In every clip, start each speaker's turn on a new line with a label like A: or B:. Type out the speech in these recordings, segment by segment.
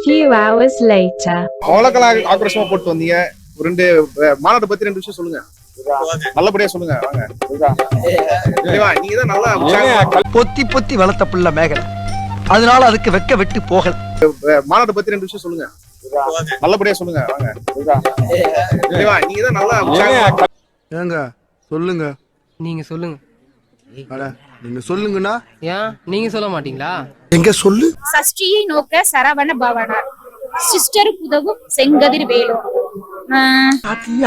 A: few hours later.
B: அவ்வளோக்கெல்லாம் ஆக்ரோஷமா போட்டு வந்தீங்க. ஒரு ரெண்டு மாநாட்டை பத்தி ரெண்டு விஷயம் சொல்லுங்க. நல்லபடியா சொல்லுங்க. நீங்க தான் நல்லா
C: பொத்தி பொத்தி வளர்த்த புள்ள மேகல், அதனால அதுக்கு வெக்க வெட்டு போகல.
B: மாநாட்டை பத்தி ரெண்டு விஷயம் சொல்லுங்க. நல்லபடியா சொல்லுங்க. நீங்க தான் நல்லா
D: ஏங்க சொல்லுங்க.
E: நீங்க சொல்லுங்க.
D: நீங்க சொல்லுங்கண்ணா.
E: ஏன் நீங்க சொல்ல மாட்டீங்களா?
D: எங்க சொல்லு.
F: சஷ்டியை நோக்க சரவண பவனார், சிஸ்டருக்கு உதவும் செங்கதிர் வேலூர்.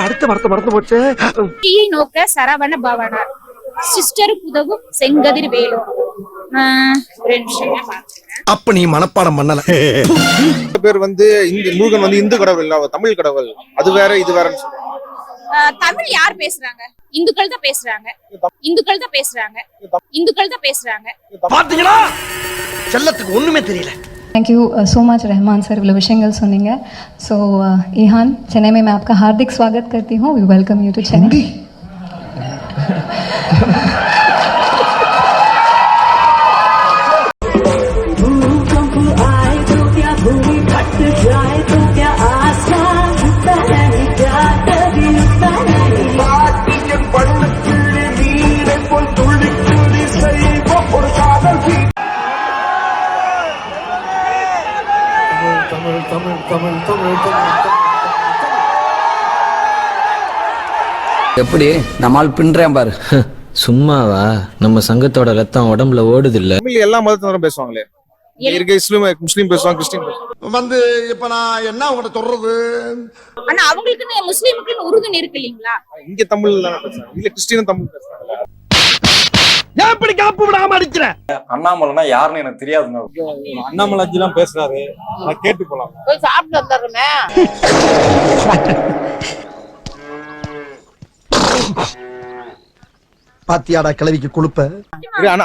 C: அடுத்த வார்த்தை மறந்து போச்சு.
F: சஷ்டியை நோக்க சரவண பவனார், சிஸ்டருக்கு உதவும் செங்கதிர் வேலூர்.
C: அப்ப நீ மனப்பாடம் பண்ணல.
B: பேர் வந்து முருகன் வந்து இந்து கடவுள் இல்ல, தமிழ் கடவுள். அது வேற இது வேறன்னு சொல்றாங்க.
F: தமிழ் யார் பேசுறாங்க? இந்துக்கள் தான் பேசுறாங்க. இந்துக்கள் தான் பேசுறாங்க. இந்துக்கள் தான் பேசுறாங்க.
C: பாத்தீங்களா, செல்லத்துக்கு ஒண்ணுமே தெரியல.
G: Thank you so much Rahman sir, इவ்வளவு விஷயங்கள் சொன்னீங்க. सो ईहान, चेन्नई में मैं आपका हार्दिक स्वागत करती हूँ. We welcome you to Chennai.
H: எப்படி நம்மால் பின்றேன் பாரு.
I: சும்மாவா? நம்ம சங்கத்தோட ரத்தம் உடம்புல ஓடுது இல்ல.
B: எல்லா மதத்தினரும் பேசுவாங்களே. முஸ்லீம் பேசுவாங்க, கிறிஸ்டின்
D: வந்து இப்ப நான் என்ன உங்கள்கிட்ட சொல்றது?
F: ஆனா அவங்களுக்கு முஸ்லீமுக்கு உருது இருக்கு இல்லீங்களா?
B: இங்க தமிழ் பேசுறாங்க, இல்ல கிறிஸ்டினும் தமிழ் பேசுறாங்க.
C: எப்படி காப்பு விடாம அடிக்கிற?
J: அண்ணாமலைனா யாருன்னு எனக்கு தெரியாதுங்க. அண்ணாமலைஜி எல்லாம் பேசுறாரு, நான் கேட்டு போலாம்.
F: போய் சாப்பிட்டு வந்துடுறேன்.
C: பாத்தியாடா கிளவிக்கு குழுப்ப.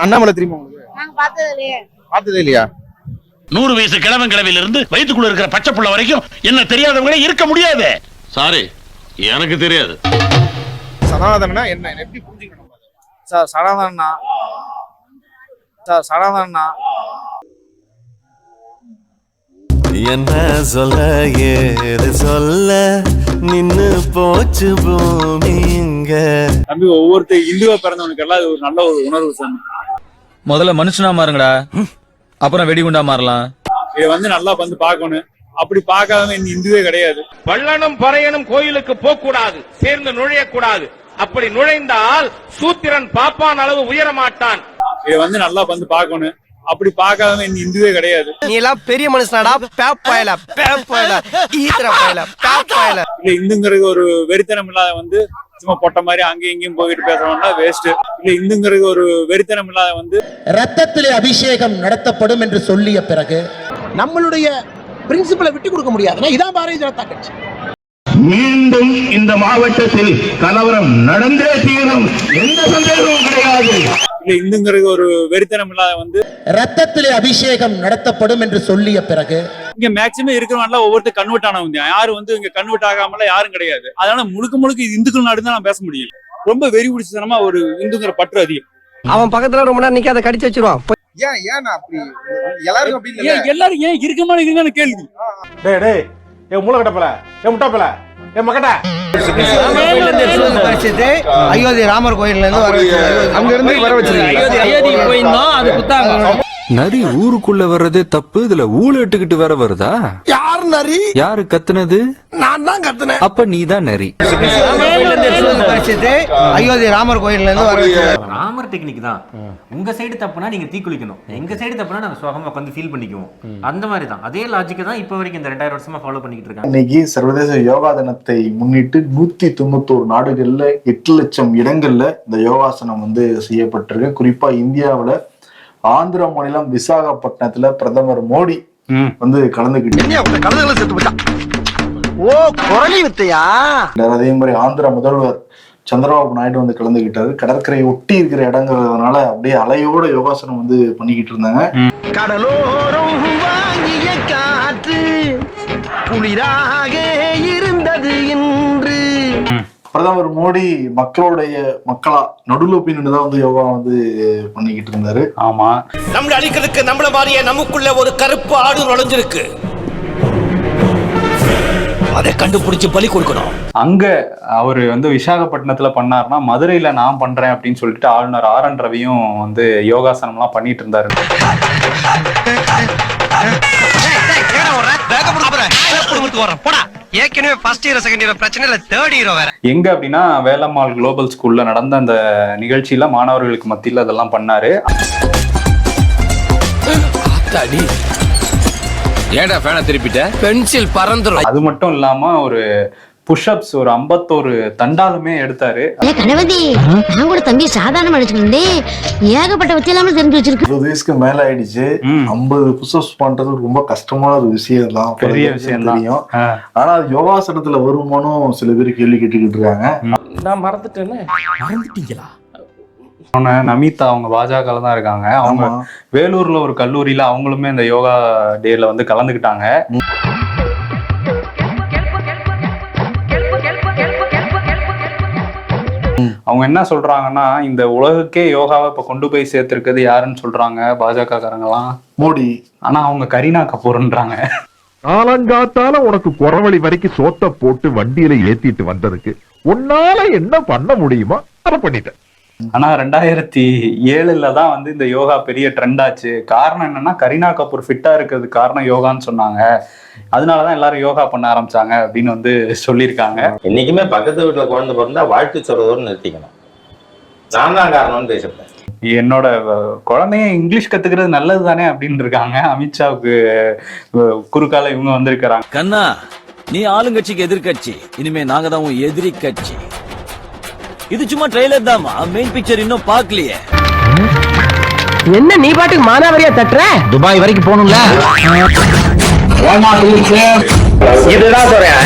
B: அண்ணாமலை தெரியுமா உங்களுக்கு?
F: நாங்க பார்த்ததே
B: இல்லையா?
K: 100 வயசு கிழவன் கிழவில இருந்து வயிற்றுக்குள்ள இருக்கிற பச்சை புள்ள வரைக்கும் என்ன தெரியாதவங்களே இருக்க முடியாது. சாரி, எனக்கு தெரியாது.
B: சனாதனா என்ன எப்படி புரிஞ்சுக்கணும்? சனாதனா
L: என்ன சொல்ல ஏது சொல்ல நின்னு போச்சு பூமி இங்க.
J: தம்பி, ஒவ்வொருத்தர் இந்துவா பிறந்தவனுக்கு எல்லாம் ஒரு நல்ல ஒரு உணர்வு சாமி.
I: முதல்ல மனுஷனா மாறுங்கடா, அப்புறம் வெடிகுண்டா மாறலாம்.
J: இதை வந்து நல்லா வந்து பார்க்கணும். அப்படி பார்க்காதவங்க இந்த இந்துவே கிடையாது.
K: வள்ளனும் பறையனும் கோயிலுக்கு போக கூடாது, சேர்ந்து நுழைய கூடாது. அப்படி நுழைந்தால் சூத்திரன் பாப்பான் அளவு உயர மாட்டான்.
J: இதை வந்து நல்லா வந்து பார்க்கணும். அப்படி பார்க்காதவங்க இந்த இந்துவே கிடையாது.
C: நீ எல்லாம் பெரிய மனுஷனாடா.
J: இல்ல இந்துங்கிறது ஒரு வெறித்தனம் இல்லாத வந்து சும்மா பொட்ட மாதிரி அங்கேயும் இங்கேயும் போயிட்டு பேசுறோம்னா வேஸ்ட். இல்ல இந்துங்கிறது ஒரு வெறித்தனம் இல்லாத வந்து
C: ரத்தத்திலே அபிஷேகம் நடத்தப்படும் என்று சொல்லிய பிறகு நம்மளுடைய பிரின்சிபலை விட்டு கொடுக்க முடியாதுன்னா இதான் பாரதிய ஜனதா கட்சி.
K: மீண்டும் இந்த மாவட்டத்தில் கலவரம் நடந்தே தீரும், எந்த சந்தேகமும் கிடையாது.
J: இல்ல இந்துங்கிறது ஒரு வெறித்தனம் இல்லாத வந்து
C: ரத்தத்திலே அபிஷேகம் நடத்தப்படும் என்று சொல்லிய பிறகு
J: இங்க மேக்சிமம் இருக்கிறவங்க ஒவ்வொருத்தர் கன்வெர்ட் ஆனவங்க. யாரும் வந்து இங்க கன்வெர்ட் ஆகாமல யாரும் கிடையாது. அதனால முழுக்க இந்துக்கள் நாடு தான் நான் பேச முடியும். ரொம்ப வெறி பிடிச்சதனமா ஒரு இந்துங்கிற பற்று அதிகம்.
C: அவன் பக்கத்துல ரொம்ப நேரம் நிக்க அதை கடிச்சு வச்சிருவான்.
J: எல்லாரும் ஏன் இருக்கமான கேள்வி. மூளை கட்டப்பல, முட்டாப்பல, மக்கட்டா
C: அயோத்தி ராமர் கோயில்ல இருந்து அங்க இருந்து வர வச்சிருக்கீங்க.
I: நரி ஊருக்குள்ள வர்றதே தப்பு, இதுல ஊழட்டுக்கிட்டு வேற வருதா?
C: யார் நரி?
I: யாரு கத்துனது?
C: நான் தான் கத்துனேன்.
I: அப்ப நீ தான் நரி.
C: அயோத்தி ராமர் கோயில்ல இருந்து வர வச்சிருக்கீங்க.
M: ராமர் டெக்னிக் தான். உங்க சைடு தப்புனா நீங்க தீக்குளிக்கணும், எங்க சைடு தப்புனா நாங்க சுகமா உட்காந்து ஃபீல் பண்ணிக்குவோம். அந்த மாதிரி தான், அதே லாஜிக் தான் இப்ப வரைக்கும் இந்த 2000 வருஷமா ஃபாலோ பண்ணிட்டு இருக்காங்க.
N: இன்னைக்கு சர்வதேச யோகா தினத்தை முன்னிட்டு 191 நாடுகள்ல 8 லட்சம் இடங்கள்ல இந்த யோகாசனம் வந்து செய்யப்பட்டிருக்கு. குறிப்பா இந்தியாவுல ஆந்திர மாநிலம் விசாகப்பட்டினத்துல பிரதமர் மோடி வந்து கலந்துக்கிட்டார். அதே மாதிரி ஆந்திர முதல்வர் சந்திரபாபு நாயுடு வந்து கலந்துக்கிட்டாரு. கடற்கரையை ஒட்டி இருக்கிற இடங்கிறதுனால அப்படியே அலையோட யோகாசனம் வந்து பண்ணிக்கிட்டு இருந்தாங்க.
C: கடலோரம் வாங்கிய காற்று குளிராக இருந்தது என்று
N: பிரதமர் மோடி மக்களா நடுவுல போய் நின்றுதான் வந்து யோகா வந்து பண்ணிக்கிட்டு இருந்தாரு.
J: ஆமா,
C: நம்மள அழிக்கிறதுக்கு நம்மள மாதிரியே நமக்குள்ள ஒரு கருப்பு ஆடு நுழைஞ்சிருக்கு.
H: அதை கண்டுபிடிச்சு பலி கொடுக்கணும்.
J: அங்க அவரு வந்து விசாகப்பட்டினத்துல பண்ணாருன்னா மதுரையில நான் பண்றேன் அப்படின்னு சொல்லிட்டு ஆளுநர் RN ரவியும் வந்து யோகாசனம் எல்லாம் பண்ணிட்டு இருந்தாரு.
H: ஏற்கனவே ஃபர்ஸ்ட் இயர் செகண்ட் இயர் பிரச்சனை இல்ல, தேர்ட் இயர் வேற.
J: எங்க அப்படின்னா வேலம்மாள் குளோபல் ஸ்கூல்ல நடந்த அந்த நிகழ்ச்சியில மாணவர்களுக்கு மத்தியில அதெல்லாம் பண்ணாரு.
H: ஏடா ஃபேனை திருப்பிட்ட, பென்சில் பறந்துரும்.
J: அது மட்டும் இல்லாம ஒரு புஷ்அப்ஸ் ஒரு 51 தண்டாலுமே எடுத்தாரு.
F: கணபதி நான் கூட தம்பி சாதாரண அடிச்சுக்கிட்டே ஏகப்பட்ட வச்சு எல்லாமே தெரிஞ்சு வச்சிருக்கு.
N: 20 வயசுக்கு மேல ஆயிடுச்சு. 50 புஷ்அப்ஸ் பண்றது ரொம்ப கஷ்டமான ஒரு விஷயம் தான்,
J: பெரிய விஷயம் தெரியும்.
N: ஆனா அது யோகாசனத்துல வருமானும் சில பேர் கேள்வி கேட்டுக்கிட்டு இருக்காங்க.
H: நான் மறந்துட்டேன்னு. மறந்துட்டீங்களா?
J: நமிதா அவங்க பாஜக தான் இருக்காங்க. அவங்க வேலூர்ல ஒரு கல்லூரியில அவங்களுமே இந்த யோகா டேல வந்து கலந்துக்கிட்டாங்க. அவங்க என்ன சொல்றாங்கன்னா, இந்த உலகுக்கே யோகாவை இப்ப கொண்டு போய் சேர்த்திருக்கிறது யாருன்னு சொல்றாங்க பாஜக காரங்கலாம்,
N: மோடி.
J: ஆனா அவங்க கரீனா கபூர்ன்றாங்க.
K: காலங்காத்தால உனக்கு குறவழி வரைக்கும் சோத்த போட்டு வண்டியில ஏத்திட்டு வந்ததுக்கு உன்னால என்ன பண்ண முடியுமோ அதை பண்ணிட்டேன்.
J: ஆனா 2007 தான் வந்து இந்த யோகா பெரிய ட்ரெண்ட் ஆச்சு. காரணம் என்னன்னா, கரீனா கபூர் ஃபிட்டா இருக்கிறது காரணம் யோகான்னு சொன்னாங்க. அதனாலதான் எல்லாரும் யோகா பண்ண ஆரம்பிச்சாங்க அப்படின்னு வந்து சொல்லியிருக்காங்க.
K: என்னைக்குமே பக்கத்து வீட்டுல குழந்தை பிறந்தா வாழ்த்து சொல்றதோடு நிறுத்திக்கணும். நான் தான் காரணம்னு பேசுறேன்.
J: என்னோட குழந்தைய இங்கிலீஷ் கத்துக்கிறது நல்லது தானே அப்படின்னு இருக்காங்க. அமித்ஷாவுக்கு குறுக்கால இவங்க வந்திருக்கிறாங்க.
H: கண்ணா, நீ ஆளுங்கட்சிக்கு எதிர்கட்சி, இனிமே நாங்க தான் உன் எதிரி கட்சி. இது சும்மா ட்ரெய்லர் தாமா, மெயின் பிக்சர் இன்னும் பார்க்கலையே.
C: என்ன நீ பாட்டுக்கு மானாவரியா தட்டுற? துபாய் வரைக்கும் போகணும்ல.
K: இதுதான் சொல்றேன்.